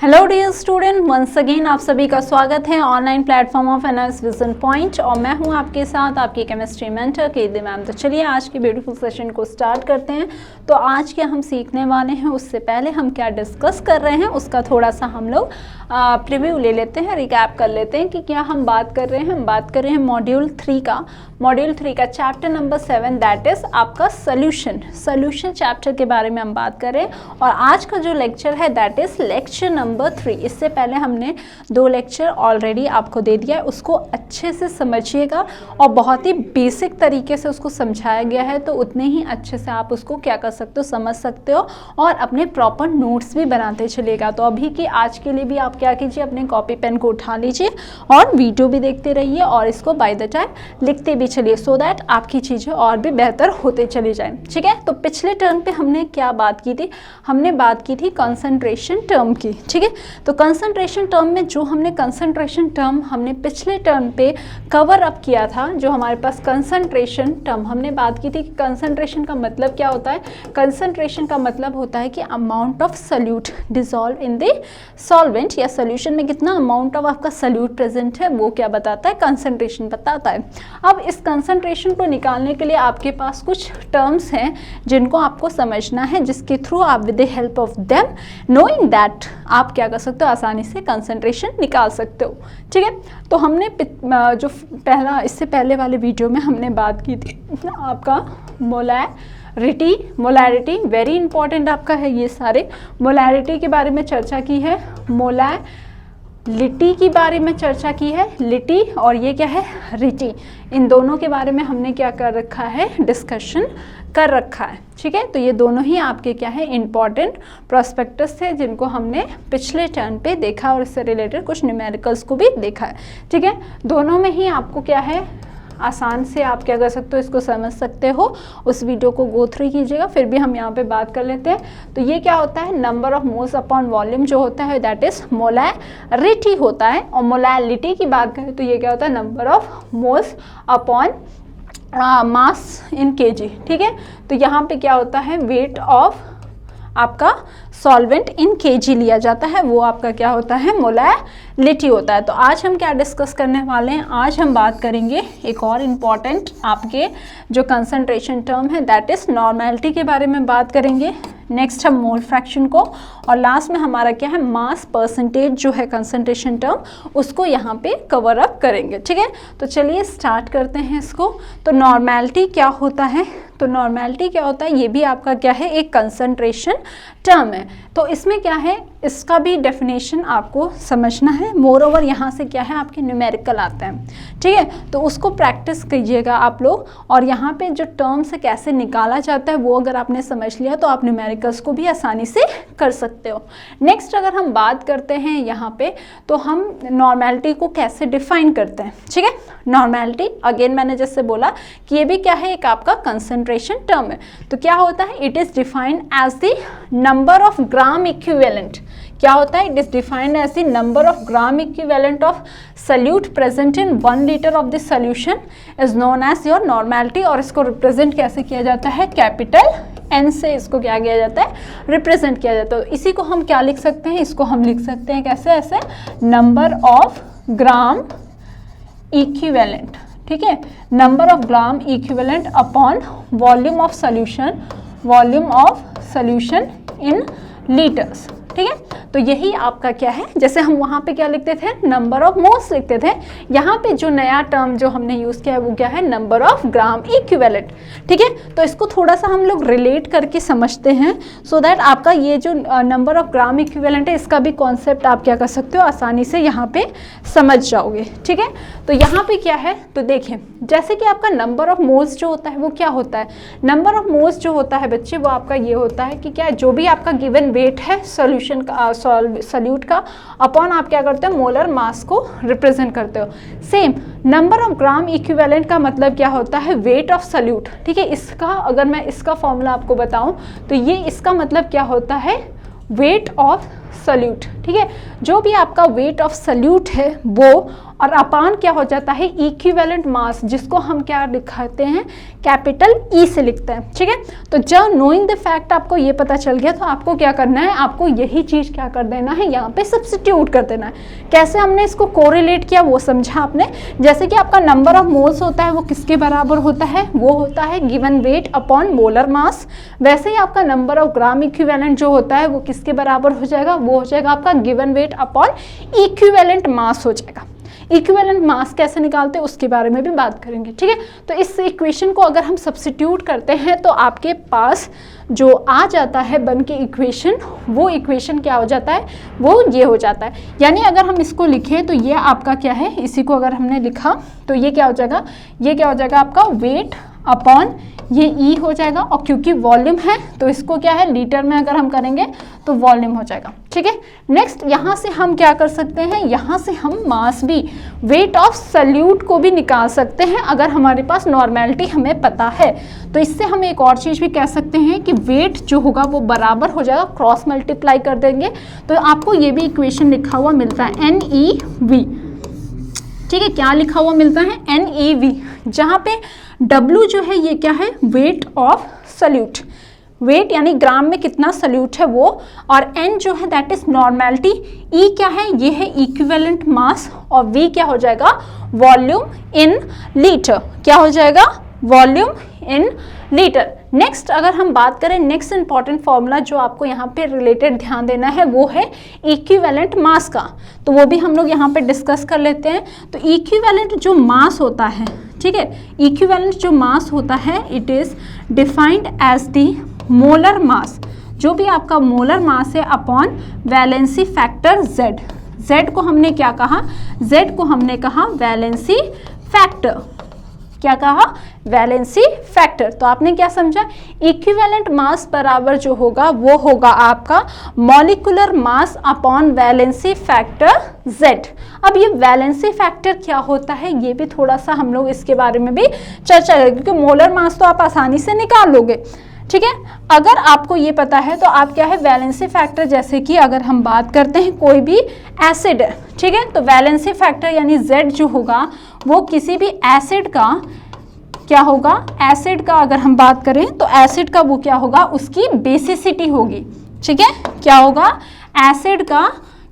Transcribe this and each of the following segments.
Hello dear student, once again आप सभी का स्वागत है online platform of NS vision point और मैं हूं आपके साथ आपकी केमिस्ट्री मेंटर कीर्ति मैम। तो चलिए आज के ब्यूटीफुल सेशन को स्टार्ट करते हैं। तो आज क्या हम सीखने वाले हैं, उससे पहले हम क्या डिस्कस कर रहे हैं उसका थोड़ा सा हम लोग प्रीव्यू ले लेते हैं, रिकैप कर लेते हैं कि क्या हम बात कर रहे हैं। हम बात कर रहे हैं मॉड्यूल 3 का चैप्टर नंबर 7 दैट इज आपका सोल्यूशन चैप्टर के बारे में हम बात कर रहे हैं। और आज का जो लेक्चर है दैट इज लेक्चर नंबर 3। इससे पहले हमने 2 लेक्चर ऑलरेडी आपको दे दिया है, उसको अच्छे से समझिएगा और बहुत ही बेसिक तरीके से उसको समझाया गया है, तो उतने ही अच्छे से आप उसको क्या कर सकते हो, समझ सकते हो और अपने प्रॉपर नोट्स भी बनाते चलिएगा। तो अभी की आज के लिए भी आप क्या कीजिए, अपने कॉपी पेन को उठा लीजिए और वीडियो भी देखते रहिए और इसको बाय द टाइम लिखते भी चलिए, सो दैट आपकी चीज़ें और भी बेहतर होते चली जाएं। ठीक है, तो पिछले टर्म पे हमने क्या बात की थी, हमने बात की थी कंसंट्रेशन टर्म की। ठीक है, तो कंसंट्रेशन टर्म में जो हमने कंसंट्रेशन टर्म हमने पिछले टर्म पे कवर अप किया था, जो हमारे पास कंसंट्रेशन टर्म हमने बात की थी कि कंसंट्रेशन का मतलब क्या होता है। कंसंट्रेशन का मतलब होता है कि amount of solute dissolve in the solvent, या सोल्यूशन में कितना अमाउंट ऑफ आपका सल्यूट प्रेजेंट है वो क्या बताता है, कंसंट्रेशन बताता है। अब इस कंसंट्रेशन को निकालने के लिए आपके पास कुछ टर्म्स हैं जिनको आपको समझना है, जिसके थ्रू आप with the help of them knowing that आप क्या कर सकते हो, आसानी से कंसंट्रेशन निकाल सकते हो। ठीक है, तो हमने जो पहला इससे पहले वाले वीडियो में हमने बात की थी आपका मोलैरिटी वेरी इंपॉर्टेंट आपका है, ये सारे मोलैरिटी के बारे में चर्चा की है, मोलैलिटी के बारे में चर्चा की है, लिटी और ये क्या है, रिटी, इन दोनों के बारे में हमने क्या कर रखा है, डिस्कशन कर रखा है। ठीक है, तो ये दोनों ही आपके क्या है, इंपॉर्टेंट प्रोस्पेक्टस थे जिनको हमने पिछले टर्न पे देखा और इससे रिलेटेड कुछ न्यूमेरिकल्स को भी देखा है। ठीक है, दोनों में ही आपको क्या है, आसान से आप क्या कर सकते हो, इसको समझ सकते हो। उस वीडियो को गो थ्रू कीजिएगा, फिर भी हम यहाँ पे बात कर लेते हैं। तो ये क्या होता है, number of moles upon volume जो होता है दैट इज मोलैरिटी होता है। और मोलैलिटी की बात करें तो ये क्या होता है, number of moles upon mass in KG. ठीक है, तो यहाँ पे क्या होता है, वेट ऑफ आपका सॉल्वेंट इन केजी लिया जाता है, वो आपका क्या होता है, मोलैलिटी होता है। तो आज हम क्या डिस्कस करने वाले हैं, आज हम बात करेंगे एक और इम्पॉर्टेंट आपके जो कंसंट्रेशन टर्म है दैट इज नॉर्मेलिटी के बारे में बात करेंगे। नेक्स्ट हम मोल फ्रैक्शन को, और लास्ट में हमारा क्या है, मास परसेंटेज जो है कंसंट्रेशन टर्म, उसको यहाँ पे कवर अप करेंगे। ठीक है, तो चलिए स्टार्ट करते हैं इसको। तो नॉर्मेलिटी क्या होता है, तो नॉर्मेलिटी क्या होता है, ये भी आपका क्या है, एक कंसंट्रेशन टर्म है। तो इसमें क्या है, इसका भी डेफिनेशन आपको समझना है। मोर ओवर यहाँ से क्या है, आपके न्यूमेरिकल आते हैं। ठीक है, तो उसको प्रैक्टिस कीजिएगा आप लोग, और यहाँ पे जो टर्म से कैसे निकाला जाता है वो अगर आपने समझ लिया तो आप न्यूमेरिकल्स को भी आसानी से कर सकते हो। नेक्स्ट अगर हम बात करते हैं यहाँ पे, तो हम नॉर्मेलिटी को कैसे डिफाइन करते हैं। ठीक है, नॉर्मेलिटी अगेन मैंने जैसे बोला कि ये भी क्या है, एक आपका कंसंट्रेशन टर्म है। तो क्या होता है, it is defined as the number of gram equivalent. क्या होता है, it is defined as the number of gram equivalent of solute present in 1 litre of this solution is known as your normality. और इसको represent कैसे किया जाता है, capital N से इसको क्या किया जाता है, रिप्रेजेंट किया जाता है। तो इसी को हम क्या लिख सकते हैं, इसको हम लिख सकते हैं कैसे, ऐसे नंबर ऑफ ग्राम इक्विवेलेंट। ठीक है, number of gram equivalent upon volume of solution in litres. ठीक है, तो यही आपका क्या है, जैसे हम वहाँ पे क्या लिखते थे, नंबर ऑफ मोल्स लिखते थे, यहाँ पे जो नया टर्म जो हमने यूज़ किया है वो क्या है, नंबर ऑफ ग्राम इक्विवेलेंट। ठीक है, तो इसको थोड़ा सा हम लोग रिलेट करके समझते हैं, सो दैट आपका ये जो नंबर ऑफ ग्राम इक्विवेलेंट है इसका भी कॉन्सेप्ट आप क्या कर सकते हो, आसानी से यहाँ पे समझ जाओगे। ठीक है, तो यहाँ पे क्या है, तो देखें जैसे कि आपका नंबर ऑफ मोल्स जो होता है वो क्या होता है, नंबर ऑफ मोल्स जो होता है बच्चे वो आपका ये होता है कि क्या, जो भी आपका गिवन वेट है सोल्यूशन का, सॉल्यूट का, अपॉन आप क्या करते हो, मोलर मास को रिप्रेजेंट करते हो। Same number of gram equivalent का मतलब क्या होता है, वेट ऑफ सल्यूट। ठीक है, इसका अगर मैं इसका फॉर्मूला आपको बताऊं तो ये इसका मतलब क्या होता है, वेट ऑफ सल्यूट। ठीक है, जो भी आपका वेट ऑफ सल्यूट है वो और अपान क्या हो जाता है, इक्विवेलेंट मास, जिसको हम क्या लिखते हैं, कैपिटल ई से लिखते हैं, ठीक है। तो जब नोइंग द फैक्ट आपको ये पता चल गया तो आपको क्या करना है, आपको यही चीज़ क्या कर देना है, यहाँ पे सब्स्टिट्यूट कर देना है। कैसे हमने इसको कोरिलेट किया वो समझा आपने। जैसे कि आपका नंबर ऑफ मोल्स होता है वो किसके बराबर होता है, वो होता है given weight upon molar mass. वैसे ही आपका नंबर ऑफ ग्राम इक्विवेलेंट जो होता है वो किसके बराबर हो जाएगा, वो हो जाएगा आपका given weight upon equivalent mass हो जाएगा। इक्विवेलेंट मास कैसे निकालते हैं उसके बारे में भी बात करेंगे, ठीक है। तो इस इक्वेशन को अगर हम सब्स्टिट्यूट करते हैं तो आपके पास जो आ जाता है बन के इक्वेशन, वो इक्वेशन क्या हो जाता है, वो ये हो जाता है। यानी अगर हम इसको लिखें तो ये आपका क्या है, इसी को अगर हमने लिखा तो ये क्या हो जाएगा, ये क्या हो जाएगा आपका वेट अपॉन ये ई हो जाएगा, और क्योंकि वॉल्यूम है तो इसको क्या है, लीटर में अगर हम करेंगे तो वॉल्यूम हो जाएगा, ठीक है। नेक्स्ट यहाँ से हम क्या कर सकते हैं, यहाँ से हम मास भी, वेट ऑफ सल्यूट को भी निकाल सकते हैं अगर हमारे पास नॉर्मेलिटी हमें पता है। तो इससे हम एक और चीज़ भी कह सकते हैं कि वेट जो होगा वो बराबर हो जाएगा, क्रॉस मल्टीप्लाई कर देंगे तो आपको ये भी इक्वेशन लिखा हुआ मिलता है NEV, ठीक है। क्या लिखा हुआ मिलता है, NEV, जहाँ पे W जो है ये क्या है, वेट ऑफ सल्यूट, वेट यानी ग्राम में कितना सल्यूट है वो, और N जो है दैट इज नॉर्मेलिटी, E क्या है, ये है इक्विवेलेंट मास, और V क्या हो जाएगा, वॉल्यूम इन लीटर, क्या हो जाएगा, वॉल्यूम इन लीटर। नेक्स्ट अगर हम बात करें, नेक्स्ट इंपॉर्टेंट फॉर्मूला जो आपको यहाँ पे रिलेटेड ध्यान देना है वो है इक्विवेलेंट मास का, तो वो भी हम लोग यहाँ पे डिस्कस कर लेते हैं। तो इक्विवेलेंट जो मास होता है, ठीक है, इक्विवेलेंट जो मास होता है it is defined as the molar mass, जो भी आपका मोलर मास है upon valency factor Z। Z को हमने क्या कहा, Z को हमने कहा वैलेंसी फैक्टर, क्या कहा, वैलेंसी फैक्टर। तो आपने क्या समझा, इक्विवेलेंट मास बराबर जो होगा वो होगा आपका molecular mass upon valency factor Z। अब ये वैलेंसी फैक्टर क्या होता है ये भी थोड़ा सा हम लोग इसके बारे में भी चर्चा करेंगे, क्योंकि मोलर मास तो आप आसानी से निकाल लोगे, ठीक है। अगर आपको ये पता है तो आप क्या है, वैलेंसी फैक्टर, जैसे कि अगर हम बात करते हैं कोई भी एसिड है, ठीक है, तो वैलेंसी फैक्टर यानी Z जो होगा वो किसी भी एसिड का क्या होगा, एसिड का अगर हम बात करें तो एसिड का वो क्या होगा, उसकी बेसिसिटी होगी, ठीक है। क्या होगा, एसिड का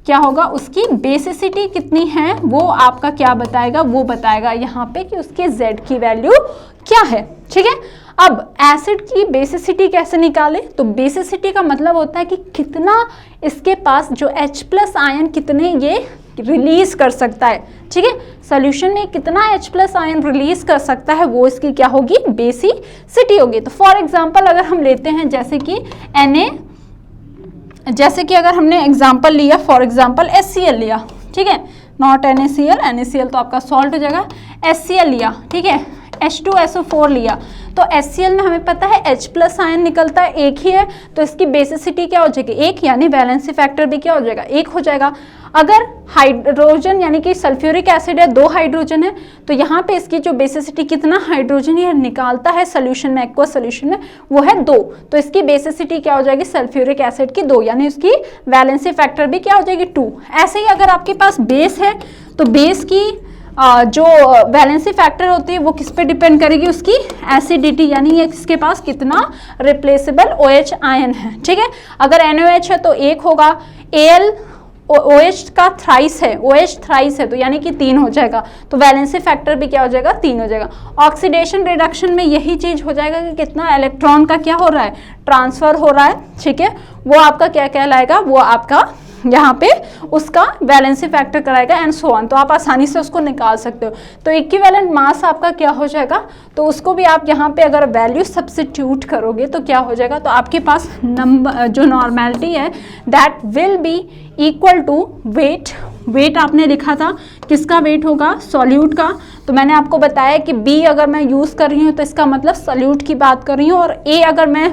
क्या होगा, उसकी बेसिसिटी कितनी है वो आपका क्या बताएगा, वो बताएगा यहाँ पे कि उसके Z की वैल्यू क्या है, ठीक है। अब एसिड की बेसिसिटी कैसे निकाले, तो बेसिसिटी का मतलब होता है कि कितना इसके पास जो H+ आयन कितने ये रिलीज कर सकता है, ठीक है, सॉल्यूशन में कितना H+ आयन रिलीज कर सकता है वो इसकी क्या होगी, बेसिसिटी होगी। तो फॉर एग्जांपल अगर हम लेते हैं जैसे कि Na, जैसे कि अगर हमने एग्जांपल लिया फॉर एग्जांपल HCl लिया, ठीक है, नॉट NaCl, NaCl तो आपका सॉल्ट हो जाएगा, HCl लिया, ठीक है, H2SO4 लिया, तो HCl में हमें पता है H+ आयन निकलता है, एक ही है, तो इसकी बेसिसिटी क्या हो जाएगी, एक, यानी वैलेंसी फैक्टर भी क्या हो जाएगा, एक हो जाएगा। अगर हाइड्रोजन यानी कि सल्फ्यूरिक एसिड है, 2 हाइड्रोजन है, तो यहाँ पे इसकी जो बेसिसिटी कितना हाइड्रोजन ये निकालता है सोल्यूशन में, एक्वा सोल्यूशन में, वो है 2, तो इसकी बेसिसिटी क्या हो जाएगी, सल्फ्यूरिक एसिड की 2, यानी उसकी वैलेंसी फैक्टर भी क्या हो जाएगी 2। ऐसे ही अगर आपके पास बेस है तो बेस की जो वैलेंसी फैक्टर होती है वो किस पे डिपेंड करेगी, उसकी एसिडिटी, यानी ये किसके पास कितना रिप्लेसेबल OH आयन है, ठीक है। अगर NaOH है तो 1 होगा, Al OH का थ्राइस है, OH थ्राइस है, तो यानी कि 3 हो जाएगा, तो वैलेंसी फैक्टर भी क्या हो जाएगा, 3 हो जाएगा। ऑक्सीडेशन रिडक्शन में यही चीज हो जाएगा कि कितना इलेक्ट्रॉन का क्या हो रहा है, ट्रांसफर हो रहा है, ठीक है, वो आपका क्या कहलाएगा, वो आपका यहाँ पे उसका वैलेंसी फैक्टर कराएगा एंड सो ऑन, तो आप आसानी से उसको निकाल सकते हो। तो इक्विवेलेंट मास आपका क्या हो जाएगा, तो उसको भी आप यहाँ पे अगर वैल्यू सब्स्टिट्यूट करोगे तो क्या हो जाएगा, तो आपके पास नंबर जो नॉर्मेलिटी है that will be equal to weight, weight आपने लिखा था, किसका वेट होगा, सॉल्यूट का, तो मैंने आपको बताया कि B अगर मैं यूज़ कर रही हूँ तो इसका मतलब सॉल्यूट की बात कर रही हूँ, और A अगर मैं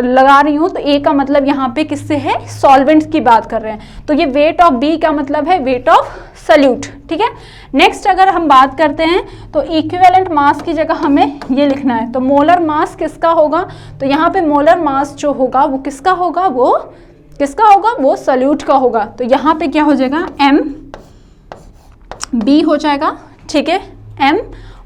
लगा रही हूँ तो A का मतलब यहाँ पे किससे है, सॉल्वेंट की बात कर रहे हैं, तो ये वेट ऑफ B का मतलब है वेट ऑफ सॉल्यूट, ठीक है। नेक्स्ट अगर हम बात करते हैं तो इक्विवेलेंट मास की जगह हमें ये लिखना है, तो मोलर मास किसका होगा, तो यहाँ पे मोलर मास जो होगा वो किसका होगा, वो किसका होगा, वो सॉल्यूट का होगा, तो यहाँ पे क्या हो जाएगा M बी हो जाएगा, ठीक है, एम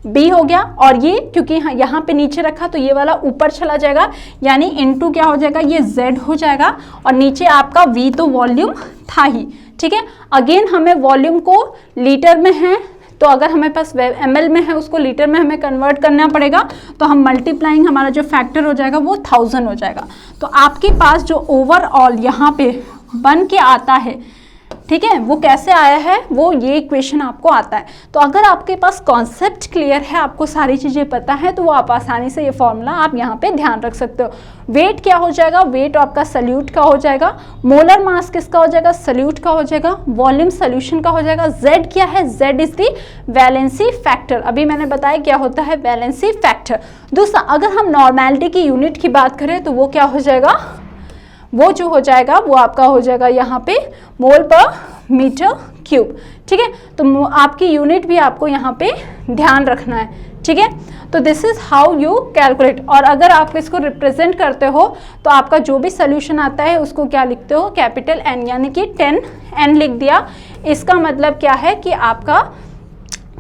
बी हो गया, और ये क्योंकि यहाँ पे नीचे रखा तो ये वाला ऊपर चला जाएगा, यानी इनटू क्या हो जाएगा, ये जेड हो जाएगा, और नीचे आपका वी तो वॉल्यूम था ही, ठीक है। अगेन हमें वॉल्यूम को लीटर में है, तो अगर हमें पास ml में है उसको लीटर में हमें कन्वर्ट करना पड़ेगा, तो हम मल्टीप्लाइंग हमारा जो फैक्टर हो जाएगा वो 1000 हो जाएगा। तो आपके पास जो ओवरऑल यहाँ पे बन के आता है, ठीक है, वो कैसे आया है, वो ये इक्वेशन आपको आता है। तो अगर आपके पास कॉन्सेप्ट क्लियर है, आपको सारी चीज़ें पता है, तो वो आप आसानी से ये फॉर्मूला आप यहाँ पे ध्यान रख सकते हो। वेट क्या हो जाएगा, वेट आपका सल्यूट का हो जाएगा, मोलर मास किसका हो जाएगा, सल्यूट का हो जाएगा, वॉल्यूम सॉल्यूशन का हो जाएगा, जेड क्या है, Z is the valency factor, अभी मैंने बताया क्या होता है वैलेंसी फैक्टर। दूसरा, अगर हम नॉर्मेलिटी की यूनिट की बात करें तो वो क्या हो जाएगा, वो जो हो जाएगा वो आपका हो जाएगा यहाँ पे मोल पर मीटर क्यूब, ठीक है। तो आपकी यूनिट भी आपको यहाँ पे ध्यान रखना है, ठीक है। तो this is how you calculate. और अगर आप इसको रिप्रेजेंट करते हो तो आपका जो भी सोल्यूशन आता है उसको क्या लिखते हो, कैपिटल एन, यानी कि 10n लिख दिया। इसका मतलब क्या है कि आपका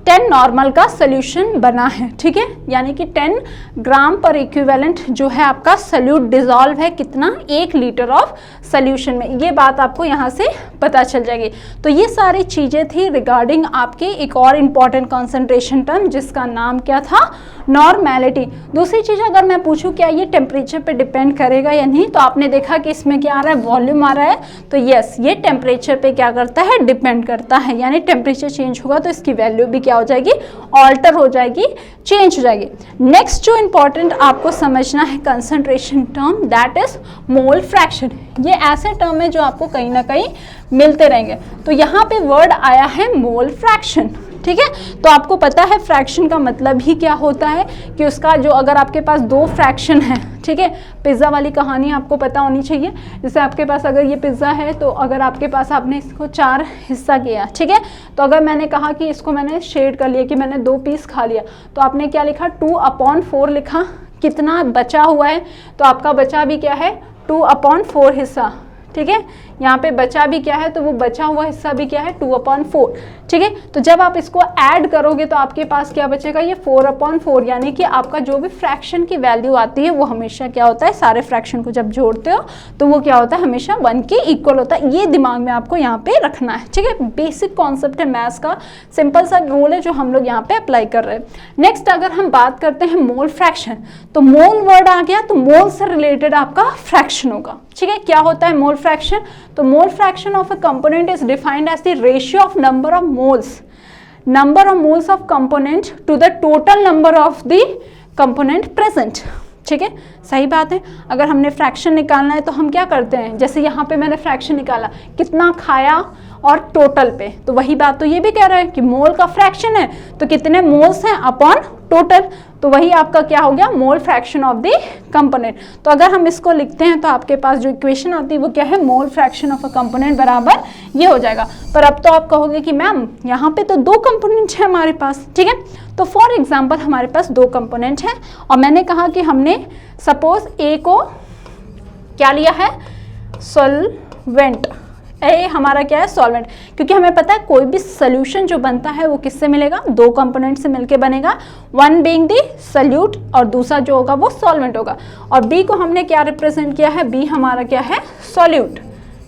10 नॉर्मल का सोल्यूशन बना है, ठीक है, यानी कि 10 ग्राम पर इक्विवेलेंट जो है आपका सल्यूट डिजॉल्व है कितना, 1 लीटर ऑफ सोल्यूशन में। ये बात आपको यहाँ से पता चल जाएगी। तो ये सारी चीज़ें थी रिगार्डिंग आपके एक और इम्पॉर्टेंट कॉन्सेंट्रेशन टर्म जिसका नाम क्या था, नॉर्मेलिटी। दूसरी चीज़, अगर मैं पूछूं क्या ये टेम्परेचर पे डिपेंड करेगा या नहीं, तो आपने देखा कि इसमें क्या आ रहा है, वॉल्यूम आ रहा है, तो यस ये टेम्परेचर पे क्या करता है, डिपेंड करता है, यानी टेम्परेचर चेंज होगा तो इसकी वैल्यू भी क्या हो जाएगी, ऑल्टर हो जाएगी, चेंज हो जाएगी। नेक्स्ट जो इंपॉर्टेंट आपको समझना है concentration term, that is mole fraction. ये ऐसे टर्म है जो आपको कहीं ना कहीं मिलते रहेंगे। तो यहाँ पे वर्ड आया है मोल फ्रैक्शन, ठीक है। तो आपको पता है फ्रैक्शन का मतलब ही क्या होता है, कि उसका जो अगर आपके पास 2 फ्रैक्शन है, ठीक है, पिज़्ज़ा वाली कहानी आपको पता होनी चाहिए। जैसे आपके पास अगर ये पिज़्ज़ा है तो अगर आपके पास आपने इसको 4 हिस्सा किया, ठीक है, तो अगर मैंने कहा कि इसको मैंने शेड कर लिया कि मैंने 2 पीस खा लिया, तो आपने क्या लिखा, 2/4 लिखा, कितना बचा हुआ है, तो आपका बचा भी क्या है, 2/4 हिस्सा, ठीक है। यहाँ पे बचा भी क्या है, तो वो बचा हुआ हिस्सा भी क्या है, 2/4, ठीक है। तो जब आप इसको ऐड करोगे तो आपके पास क्या बचेगा, ये 4/4, यानी कि आपका जो भी फ्रैक्शन की वैल्यू आती है वो हमेशा क्या होता है, सारे फ्रैक्शन को जब जोड़ते हो तो वो क्या होता है, हमेशा 1 के इक्वल होता है। ये दिमाग में आपको यहाँ पे रखना है, ठीक है। बेसिक कॉन्सेप्ट है मैथ्स का, सिंपल सा रूल है जो हम लोग यहाँ पे अप्लाई कर रहे हैं। नेक्स्ट अगर हम बात करते हैं मोल फ्रैक्शन, तो मोल वर्ड आ गया तो मोल से रिलेटेड आपका फ्रैक्शन होगा, ठीक है। क्या होता है मोल फ्रैक्शन, तो mole fraction of a component is defined as the ratio of number of moles of component to the total number of the component present, ठीक है। सही बात है। अगर हमने फ्रैक्शन निकालना है तो हम क्या करते हैं, जैसे यहाँ पे मैंने फ्रैक्शन निकाला, कितना खाया और टोटल पे, तो वही बात तो ये भी कह रहा है कि मोल का फ्रैक्शन है तो कितने मोल्स हैं अपॉन टोटल, तो वही आपका क्या हो गया, मोल फ्रैक्शन ऑफ द कंपोनेंट। तो अगर हम इसको लिखते हैं तो आपके पास जो इक्वेशन आती है वो क्या है, mole fraction of a component बराबर ये हो जाएगा। पर अब तो आप कहोगे कि मैम यहाँ पे तो 2 कंपोनेंट है हमारे पास, ठीक है। तो फॉर एग्जाम्पल हमारे पास 2 कंपोनेंट है और मैंने कहा कि हमने सपोज ए को क्या लिया है, सॉल्वेंट, ए हमारा क्या है, सॉल्वेंट, क्योंकि हमें पता है कोई भी सोल्यूशन जो बनता है वो किससे मिलेगा, 2 कंपोनेंट से मिलके बनेगा, वन बीइंग दी सल्यूट और दूसरा जो होगा वो सॉल्वेंट होगा। और बी को हमने क्या रिप्रेजेंट किया है, बी हमारा क्या है, सॉल्यूट,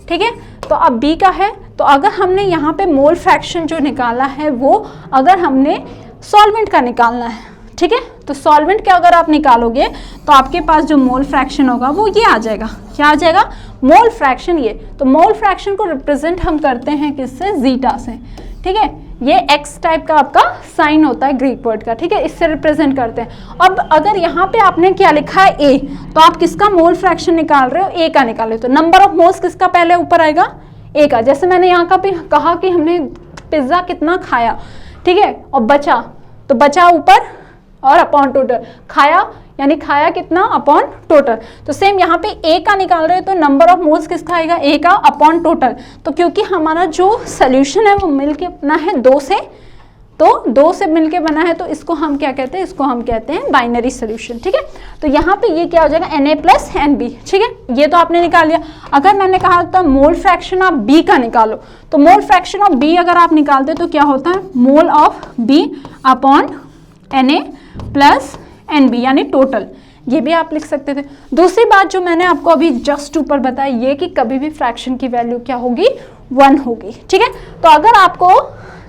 ठीक है। तो अब बी का है, तो अगर हमने यहाँ पे मोल फ्रैक्शन जो निकाला है वो अगर हमने सॉल्वेंट का निकालना है, ठीक है, तो सॉल्वेंट के अगर आप निकालोगे तो आपके पास जो मोल फ्रैक्शन होगा वो ये आ जाएगा, क्या आ जाएगा, मोल फ्रैक्शन। ये तो मोल फ्रैक्शन को रिप्रेजेंट हम करते हैं किससे, जीटा से, ठीक है। ये एक्स टाइप का आपका साइन होता है ग्रीक वर्ड का, ठीक है, इससे रिप्रेजेंट करते हैं। अब अगर यहाँ पे आपने क्या लिखा है ए, तो आप किसका मोल फ्रैक्शन निकाल रहे हो, ए का निकाल रहे हो, तो नंबर ऑफ मोल्स किसका पहले ऊपर आएगा, ए का। जैसे मैंने यहाँ का भी कहा कि हमने पिज्ज़ा कितना खाया, ठीक है, और बचा, तो बचा ऊपर और अपॉन टोटल, खाया यानी खाया कितना अपॉन टोटल। तो सेम यहाँ पे ए का निकाल रहे हो तो नंबर ऑफ मोल्स किसका आएगा, ए का अपॉन टोटल। तो क्योंकि हमारा जो सोल्यूशन है वो मिलके अपना है 2 से तो 2 से मिलके बना है, तो इसको हम क्या कहते हैं, इसको हम कहते हैं बाइनरी सोल्यूशन। ठीक है, तो यहाँ पे ये क्या हो जाएगा, Na प्लस NB। ठीक है, ये तो आपने निकाल लिया। अगर मैंने कहा था मोल फ्रैक्शन ऑफ B का निकालो, तो मोल फ्रैक्शन ऑफ B अगर आप निकालते तो क्या होता है, mole of B upon Na plus NB यानी टोटल, ये भी आप लिख सकते थे। दूसरी बात जो मैंने आपको अभी जस्ट ऊपर बताई, ये कि कभी भी फ्रैक्शन की वैल्यू क्या होगी, 1 होगी। ठीक है, तो अगर आपको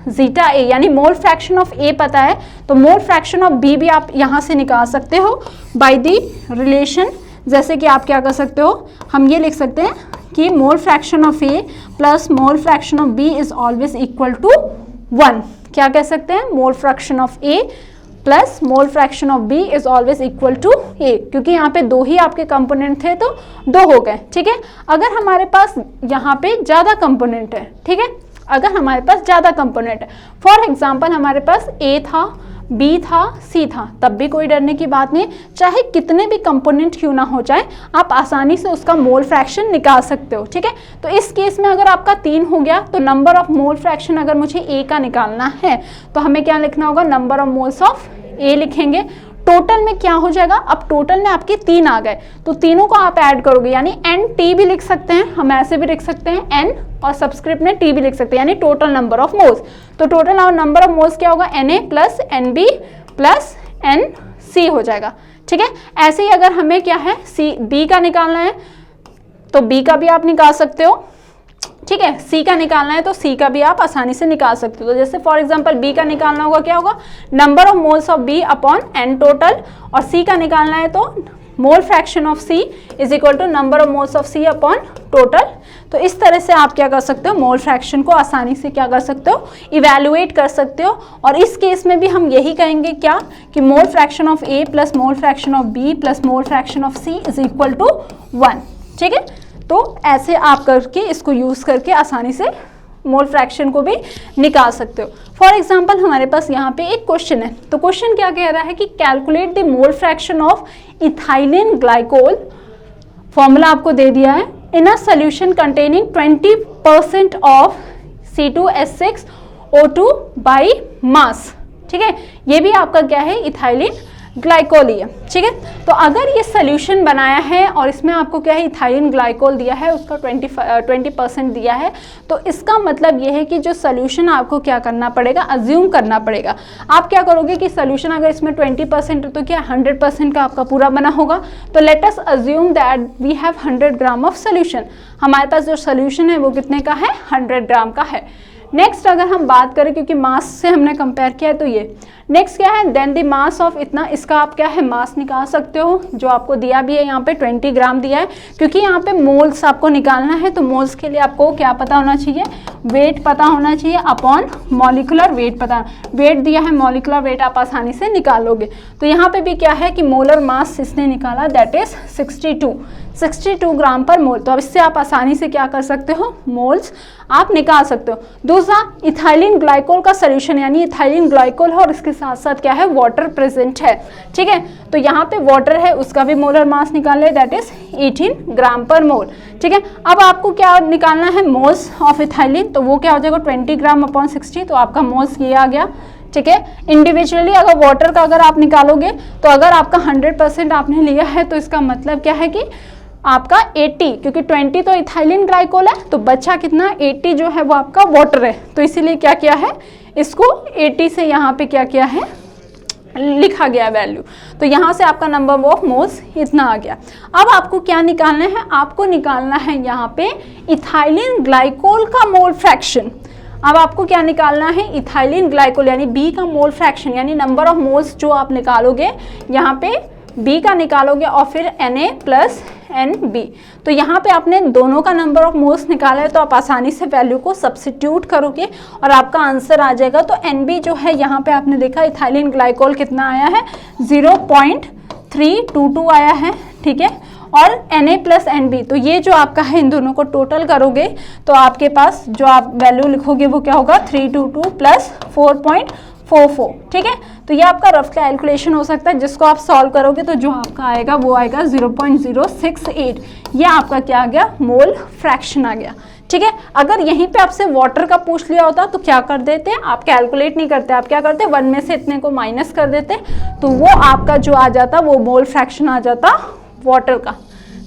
जीटा ए यानी मोल फ्रैक्शन ऑफ ए पता है, तो मोल फ्रैक्शन ऑफ बी भी आप यहाँ से निकाल सकते हो बाय द रिलेशन। जैसे कि आप क्या कर सकते हो, हम ये लिख सकते हैं कि mole fraction of A plus mole fraction of B is always equal to 1। क्या कह सकते हैं, mole fraction of A plus mole fraction of B is always equal to A, क्योंकि यहाँ पे 2 ही आपके कंपोनेंट थे तो 2 हो गए। ठीक है, अगर हमारे पास यहाँ पे ज़्यादा कंपोनेंट है, ठीक है, अगर हमारे पास ज़्यादा कंपोनेंट है, फॉर एग्जांपल हमारे पास ए था, बी था, सी था, तब भी कोई डरने की बात नहीं, चाहे कितने भी कंपोनेंट क्यों ना हो जाए, आप आसानी से उसका मोल फ्रैक्शन निकाल सकते हो। ठीक है, तो इस केस में अगर आपका 3 हो गया, तो नंबर ऑफ मोल फ्रैक्शन अगर मुझे ए का निकालना है तो हमें क्या लिखना होगा, नंबर ऑफ मोल्स ऑफ ए लिखेंगे। टोटल में क्या हो जाएगा, अब टोटल में आपके 3 आ गए, तो तीनों को आप ऐड करोगे, यानी NT भी लिख सकते हैं, हम ऐसे भी लिख सकते हैं N और सबस्क्रिप्ट में T भी लिख सकते हैं, यानी टोटल नंबर ऑफ मोल्स। तो टोटल नंबर ऑफ मोल्स क्या होगा, Na plus NB plus NC हो जाएगा। ठीक है, ऐसे ही अगर हमें क्या है B का निकालना है, तो B का भी आप निकाल सकते हो। ठीक है, सी का निकालना है तो सी का भी आप आसानी से निकाल सकते हो। तो जैसे फॉर एग्जांपल बी का निकालना होगा, क्या होगा, number of moles of B upon N total, और सी का निकालना है तो mole fraction of C is equal to number of moles of C upon total. तो इस तरह से आप क्या कर सकते हो, मोल फ्रैक्शन को आसानी से क्या कर सकते हो, इवेल्युएट कर सकते हो। और इस केस में भी हम यही कहेंगे क्या, कि mole fraction of A plus mole fraction of B plus mole fraction of C is equal to 1। ठीक है, तो ऐसे आप करके इसको यूज़ करके आसानी से मोल फ्रैक्शन को भी निकाल सकते हो। फॉर एग्जांपल हमारे पास यहाँ पे एक क्वेश्चन है, तो क्वेश्चन क्या कह रहा है कि calculate the mole fraction of ethylene glycol, formula आपको दे दिया है, in a solution containing 20% of C2H6O2 by mass. ठीक है, ये भी आपका क्या है, इथाइलिन ग्लाइकोल ही है। ठीक है, तो अगर ये सोल्यूशन बनाया है और इसमें आपको क्या है, इथाइलिन ग्लाइकोल दिया है, उसका 20% दिया है, तो इसका मतलब ये है कि जो सोल्यूशन आपको क्या करना पड़ेगा, अज्यूम करना पड़ेगा। आप क्या करोगे कि सोल्यूशन अगर इसमें 20% है तो क्या 100% का आपका पूरा बना होगा। तो let us assume that we have 100 gram of solution, हमारे पास जो सोल्यूशन है वो कितने का है, 100 ग्राम का है। नेक्स्ट अगर हम बात करें, क्योंकि मास से हमने कंपेयर किया है, तो ये नेक्स्ट क्या है, देन द मास ऑफ इतना, इसका आप क्या है, मास निकाल सकते हो, जो आपको दिया भी है यहाँ पे 20 ग्राम दिया है, क्योंकि यहाँ पे मोल्स आपको निकालना है, तो मोल्स के लिए आपको क्या पता होना चाहिए, वेट पता होना चाहिए अपॉन मॉलिकुलर वेट पता, वेट दिया है, मॉलिकुलर वेट आप आसानी से निकालोगे। तो यहाँ पे भी क्या है कि मोलर मास इसने निकाला, दैट इज 62 ग्राम पर मोल। तो अब इससे आप आसानी से क्या कर सकते हो, मोल्स आप निकाल सकते हो। दूसरा, इथाइलिन ग्लाइकोल का सोल्यूशन, यानी इथाइलिन ग्लाइकोल है और इसके साथ साथ क्या है, वाटर प्रेजेंट है। ठीक है, तो यहाँ पे वाटर है, उसका भी मोलर मास निकाल ले, दैट इज 18 ग्राम पर मोल। ठीक है, अब आपको क्या निकालना है, मोल्स ऑफ इथाइलिन, तो वो क्या हो जाएगा 20 ग्राम अपॉन 60, तो आपका मोल्स ये आ गया। ठीक है, इंडिविजुअली अगर वाटर का अगर आप निकालोगे, तो अगर आपका 100% आपने लिया है, तो इसका मतलब क्या है कि आपका 80, क्योंकि 20 तो इथाइलिन ग्लाइकोल है, तो बचा कितना, 80 जो है वो आपका वाटर है। तो इसीलिए क्या किया है, इसको 80 से यहाँ पे क्या किया है, लिखा गया वैल्यू। तो यहाँ से आपका नंबर ऑफ मोल्स इतना आ गया। अब आपको क्या निकालना है, आपको निकालना है यहाँ पे इथाइलिन ग्लाइकोल का मोल फ्रैक्शन। अब आपको क्या निकालना है, इथाइलिन ग्लाइकोल यानी बी का मोल फ्रैक्शन, यानी नंबर ऑफ मोल्स जो आप निकालोगे, यहाँ पे बी का निकालोगे और फिर Na प्लस NB। तो यहाँ पे आपने दोनों का नंबर ऑफ मोल्स निकाला है, तो आप आसानी से वैल्यू को सब्स्टिट्यूट करोगे और आपका आंसर आ जाएगा। तो NB जो है यहाँ पे आपने देखा इथाइलिन ग्लाइकोल कितना आया है, 0.322 आया है। ठीक है, और Na प्लस NB, तो ये जो आपका है, इन दोनों को टोटल करोगे तो आपके पास जो आप वैल्यू लिखोगे वो क्या होगा, 322 प्लस 4.44। ठीक है, तो ये आपका रफ कैलकुलेशन हो सकता है, जिसको आप सॉल्व करोगे तो जो आपका आएगा वो आएगा 0.068। ये आपका क्या आ गया, मोल फ्रैक्शन आ गया। ठीक है। अगर यहीं पे आपसे वाटर का पूछ लिया होता तो क्या कर देते, आप कैलकुलेट नहीं करते, आप क्या करते 1 में से इतने को माइनस कर देते, तो वो आपका जो आ जाता वो मोल फ्रैक्शन आ जाता वाटर का।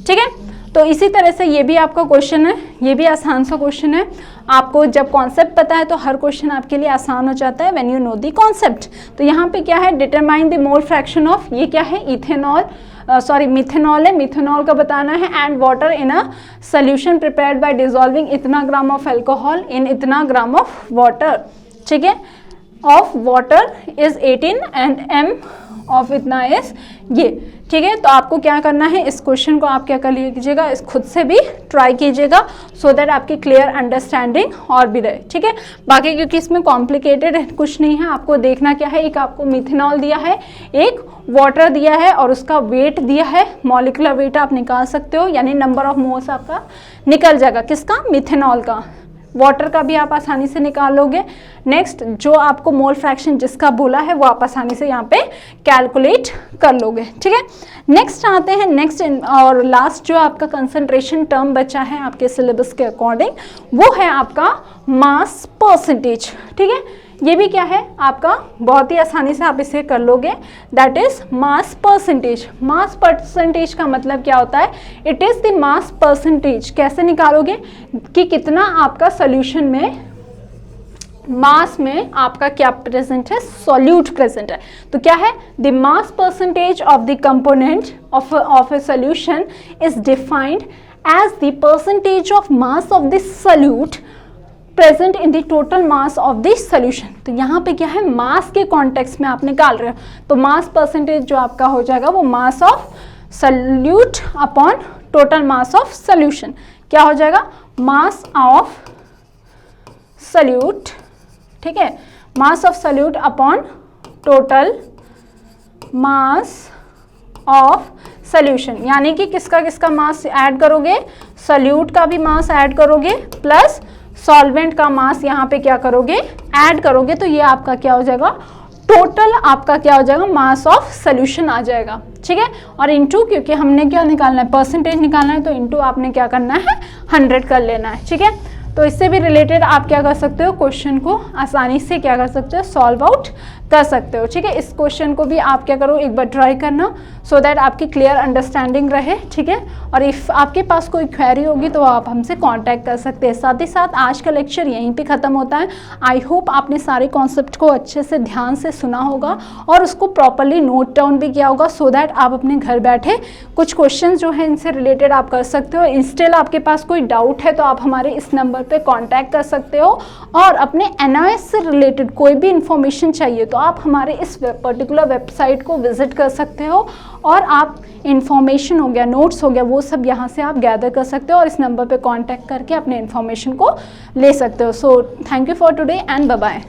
ठीक है, तो इसी तरह से ये भी आपका क्वेश्चन है, ये भी आसान सा क्वेश्चन है। आपको जब कॉन्सेप्ट पता है तो हर क्वेश्चन आपके लिए आसान हो जाता है when you know the concept. तो यहाँ पे क्या है, determine the mole fraction of, ये क्या है इथेनॉल, मिथेनॉल है, मिथेनॉल का बताना है, and water in a solution prepared by dissolving इतना ग्राम ऑफ अल्कोहल इन इतना ग्राम ऑफ वाटर। ठीक है, of water is 18 and m of इतना इज ये। ठीक है, तो आपको क्या करना है, इस क्वेश्चन को आप क्या कर लीजिएगा, इस खुद से भी ट्राई कीजिएगा सो दैट आपकी क्लियर अंडरस्टैंडिंग और भी रहे। ठीक है, बाकी क्योंकि इसमें कॉम्प्लिकेटेड कुछ नहीं है, आपको देखना क्या है, एक आपको मिथेनॉल दिया है, एक वाटर दिया है और उसका वेट दिया है, मॉलिक्यूलर वेट आप निकाल सकते हो, यानी नंबर ऑफ मोल्स आपका निकल जाएगा, किसका, मिथेनॉल का। वाटर का भी आप आसानी से निकालोगे। नेक्स्ट जो आपको मोल फ्रैक्शन जिसका बोला है वो आप आसानी से यहाँ पे कैलकुलेट कर लोगे। ठीक है, नेक्स्ट आते हैं, नेक्स्ट और लास्ट जो आपका कंसंट्रेशन टर्म बचा है आपके सिलेबस के अकॉर्डिंग, वो है आपका मास परसेंटेज। ठीक है, ये भी क्या है आपका, बहुत ही आसानी से आप इसे कर लोगे, that is mass percentage. Mass percentage का मतलब क्या होता है, it is the mass percentage. कैसे निकालोगे कि कितना आपका सॉल्यूशन में, मास में आपका क्या प्रेजेंट है, सॉल्यूट प्रेजेंट है। तो क्या है, the mass percentage of the component of a solution is defined as the percentage of mass of the solute present in the total mass of the solution. तो यहाँ पे क्या है, मास के कॉन्टेक्स्ट में आप निकाल रहे हो, तो मास परसेंटेज जो आपका हो जाएगा वो mass of solute upon total mass of solution. क्या हो जाएगा, मास ऑफ सॉल्यूट, ठीक है, mass of solute upon total mass of solution, यानी कि किसका किसका मास ऐड करोगे, सॉल्यूट का भी मास ऐड करोगे प्लस सॉल्वेंट का मास यहाँ पे क्या करोगे, ऐड करोगे, तो ये आपका क्या हो जाएगा, टोटल आपका क्या हो जाएगा, मास ऑफ सॉल्यूशन आ जाएगा। ठीक है, और इनटू, क्योंकि हमने क्या निकालना है, परसेंटेज निकालना है, तो इनटू आपने क्या करना है, 100 कर लेना है। ठीक है, तो इससे भी रिलेटेड आप क्या कर सकते हो, क्वेश्चन को आसानी से क्या कर सकते हो, सॉल्व आउट कर सकते हो। ठीक है, इस क्वेश्चन को भी आप क्या करो, एक बार ट्राई करना सो दैट आपकी क्लियर अंडरस्टैंडिंग रहे। ठीक है, और इफ़ आपके पास कोई क्वेरी होगी तो आप हमसे कांटेक्ट कर सकते हैं। साथ ही साथ आज का लेक्चर यहीं पे ख़त्म होता है। आई होप आपने सारे कॉन्सेप्ट को अच्छे से ध्यान से सुना होगा और उसको प्रॉपरली नोट डाउन भी किया होगा, सो दैट आप अपने घर बैठे कुछ क्वेश्चन जो है इनसे रिलेटेड आप कर सकते हो। इंस्टिल आपके पास कोई डाउट है तो आप हमारे इस नंबर पे कांटेक्ट कर सकते हो, और अपने NIS से रिलेटेड कोई भी इंफॉर्मेशन चाहिए तो आप हमारे इस पर्टिकुलर वेबसाइट को विजिट कर सकते हो, और आप इंफॉर्मेशन हो गया, नोट्स हो गया, वो सब यहाँ से आप गैदर कर सकते हो और इस नंबर पे कांटेक्ट करके अपने इंफॉर्मेशन को ले सकते हो। So thank you for today and bye bye.